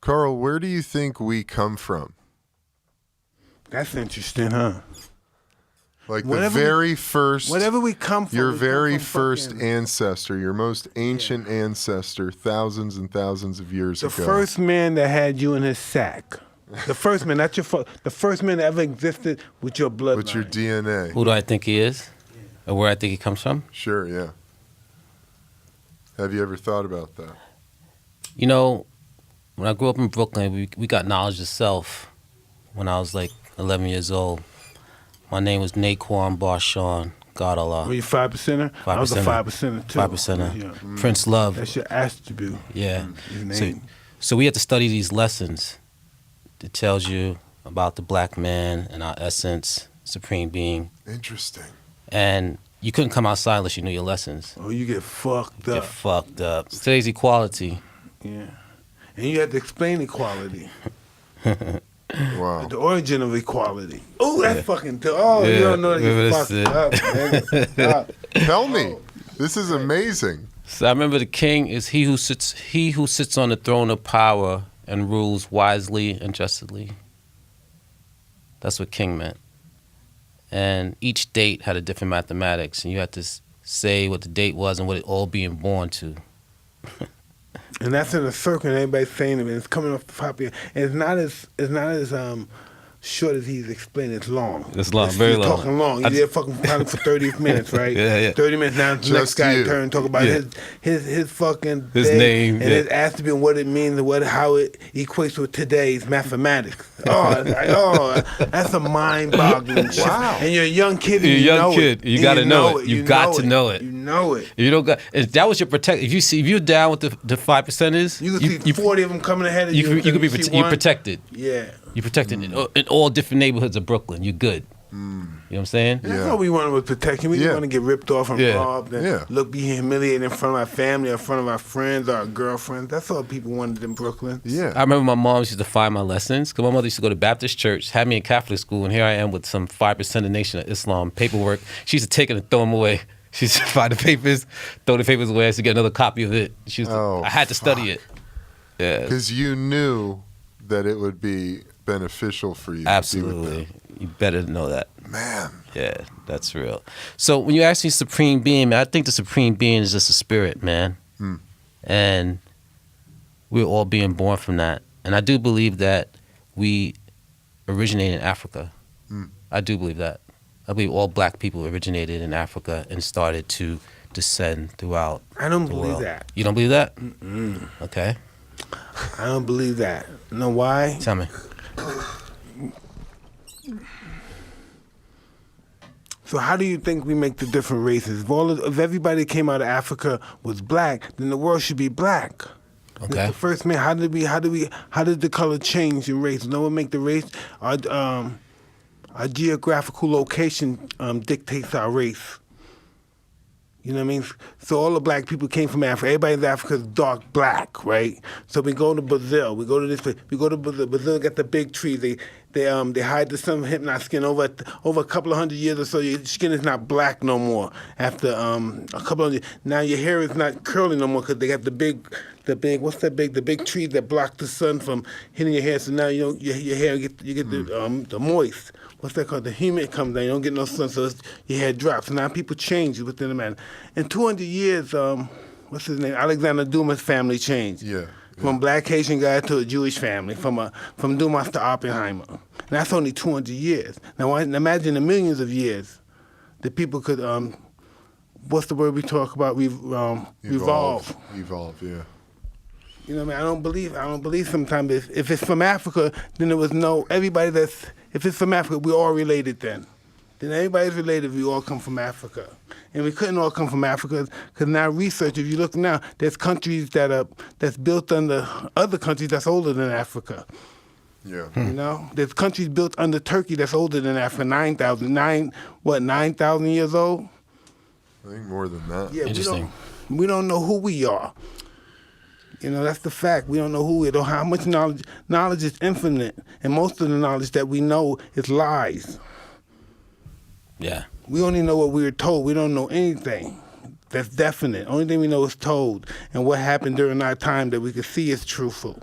Carl, where do you think we come from? That's interesting, huh? Like the very first, whatever we come from, your we very come from first fucking, ancestor, your most ancient ancestor, thousands and thousands of years ago. the first man that had you in his sack. The first man, not your the first man that ever existed with your bloodline. With your DNA. Who do I think he is? Or where I think he comes from? Sure, yeah. Have you ever thought about that? You know, when I grew up in Brooklyn, we got knowledge of self when I was like 11 years old. My name was Naquan Barshawn, God Allah. Were you 5%er? I was a 5%er too. 5%er. Yeah. Prince Love. That's your attribute. Yeah. Your name. So we had to study these lessons. It tells you about the black man and our essence, supreme being. Interesting. And you couldn't come outside unless you knew your lessons. Oh, you get fucked up. Get fucked up. Today's equality. Yeah. And you had to explain equality. Wow. The origin of equality. Oh, that's fucking... Oh, you don't know that you're fucked up, man. Tell me. This is amazing. So I remember the king is he who sits on the throne of power and rules wisely and justly. That's what king meant. And each date had a different mathematics, and you had to say what the date was and what it all being born to. And that's in a circle, and everybody's saying it, and it's coming off the top of your... And it's not as short as he's explaining. It's long. It's long, very long. He's talking long. He's there fucking talking for 30 minutes, right? Yeah. 30 minutes now. The next guy turn talk about his fucking his thing, name and his attribute and what it means and how it equates with today's mathematics. That's a mind-boggling shit. Wow. And you're a young kid. You're a young kid. You got to know it. You got to know it. You know it. You don't got. If that was your protect. If you're down with the 5%ers, You can see 40 of them coming ahead of you. You could be you're protected. Yeah. You're protected in all different neighborhoods of Brooklyn. You're good. You know what I'm saying? That's what we wanted was protection. We didn't want to get ripped off and robbed and be humiliated in front of our family, or in front of our friends or our girlfriends. That's all people wanted in Brooklyn. Yeah. I remember my mom used to find my lessons because my mother used to go to Baptist church, had me in Catholic school, and here I am with some 5% of Nation of Islam paperwork. She used to take it and throw them away. She used to find the papers, throw the papers away, to get another copy of it. I had to study it. Yeah. Because you knew that it would be beneficial for you. Absolutely. You better know that. Man. Yeah, that's real. So when you ask me Supreme Being, man, I think the Supreme Being is just a spirit, man. And we're all being born from that. And I do believe that we originate in Africa. I do believe that. I believe all black people originated in Africa and started to descend throughout I don't the believe world. that. You don't believe that? Mm-mm. Okay. I don't believe that. You know why? Tell me. So how do you think we make the different races? If everybody that came out of Africa was black, then the world should be black. Okay. The first man, how did the color change in race? No one make the race. Our geographical location dictates our race. You know what I mean? So all the black people came from Africa. Everybody in Africa is dark black, right? So we go to Brazil. We go to this place. We go to Brazil. Brazil got the big trees. They hide the sun from our skin over a couple of hundred years or so. Your skin is not black no more. After a couple of years, now your hair is not curly no more because they got the big trees that block the sun from hitting your hair. So now your hair you get the moist. What's that called? The humid comes down. You don't get no sun, so your hair drops. So now people change within a matter. In 200 years, what's his name? Alexander Dumas' family changed. Yeah. From black Haitian guy to a Jewish family, from Dumas to Oppenheimer. And that's only 200 years. Now imagine the millions of years that people could, what's the word we talk about? Evolve. Evolve, yeah. You know what I mean? I don't believe sometimes if it's from Africa, then there was if it's from Africa, we're all related then. Then everybody's related, we all come from Africa. And we couldn't all come from Africa because now research, if you look now, there's countries that's built under other countries that's older than Africa. Yeah. You know? There's countries built under Turkey that's older than Africa, 9,000 years old? I think more than that. Yeah, Interesting. We don't know who we are. You know, that's the fact. We don't know who we are. How much knowledge is infinite, and most of the knowledge that we know is lies. Yeah. We only know what we were told. We don't know anything that's definite. Only thing we know is told, and what happened during our time that we could see is truthful.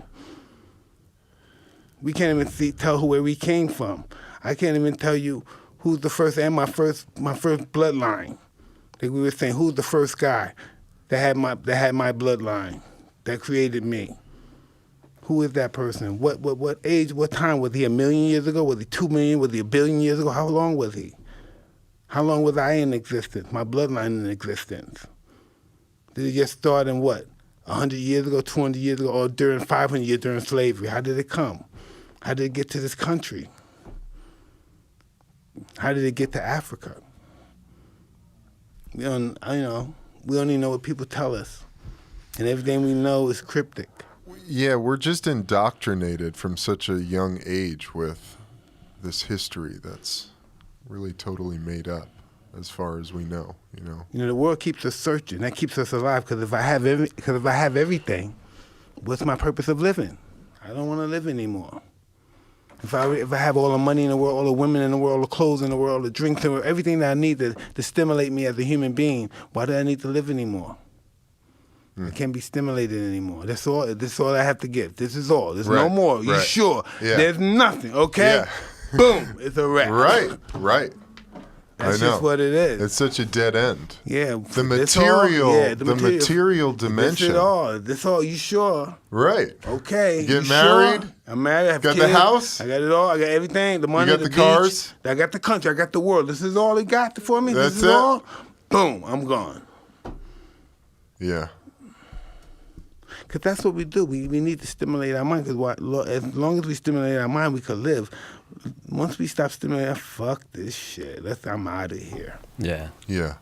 We can't even tell where we came from. I can't even tell you who's the first and my first bloodline. Like we were saying, who's the first guy that had my bloodline, that created me? Who is that person? What age, what time? Was he 1 million years ago? Was he 2 million? Was he 1 billion years ago? How long was he? How long was I in existence? My bloodline in existence? Did it just start in what? 100 years ago, 200 years ago, or during 500 years during slavery? How did it come? How did it get to this country? How did it get to Africa? We don't even know what people tell us. And everything we know is cryptic. Yeah, we're just indoctrinated from such a young age with this history that's really totally made up as far as we know, you know. You know, the world keeps us searching. That keeps us alive, because if I have everything, what's my purpose of living? I don't want to live anymore. If I have all the money in the world, all the women in the world, all the clothes in the world, the drinks in the world, everything that I need to stimulate me as a human being, why do I need to live anymore? I can't be stimulated anymore. This is all I have to give. This is all. There's no more. You sure? Yeah. There's nothing, okay? Yeah. Boom, it's a wrap. Right. That's I know. just what it is. It's such a dead end. Yeah. The material, the material dimension. This all, you sure? Right. Okay. Get you married? Sure? I'm married. I have Got kids. the house? I got it all. I got everything. The money, got the beach. cars? I got the country. I got the world. This is all he got for me. That's this is it? all. Boom. I'm gone. Yeah. Because that's what we do. We need to stimulate our mind. Because as long as we stimulate our mind, we could live. Once we stop stimulating, fuck this shit. I'm out of here. Yeah. Yeah.